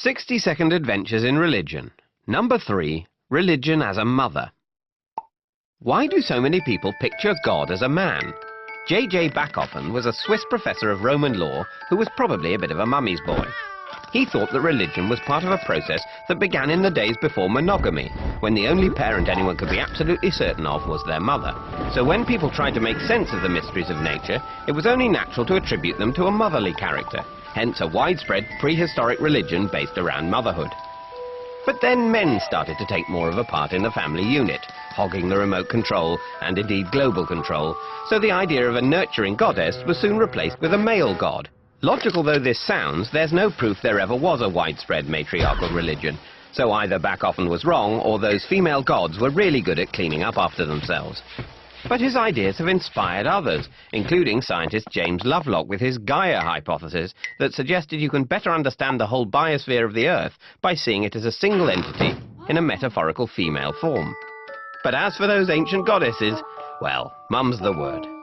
60-second adventures in religion. Number 3. Religion as a mother. Why do so many people picture God as a man? J.J. Backoffen was a Swiss professor of Roman law who was probably a bit of a mummy's boy. He thought that religion was part of a process that began in the days before monogamy, when the only parent anyone could be absolutely certain of was their mother. So when people tried to make sense of the mysteries of nature, it was only natural to attribute them to a motherly character, hence a widespread prehistoric religion based around motherhood. But then men started to take more of a part in the family unit, hogging the remote control and indeed global control, so the idea of a nurturing goddess was soon replaced with a male god. Logical though this sounds, there's no proof there ever was a widespread matriarchal religion, so either Backoffen was wrong or those female gods were really good at cleaning up after themselves. But his ideas have inspired others, including scientist James Lovelock with his Gaia hypothesis that suggested you can better understand the whole biosphere of the Earth by seeing it as a single entity in a metaphorical female form. But as for those ancient goddesses, well, mum's the word.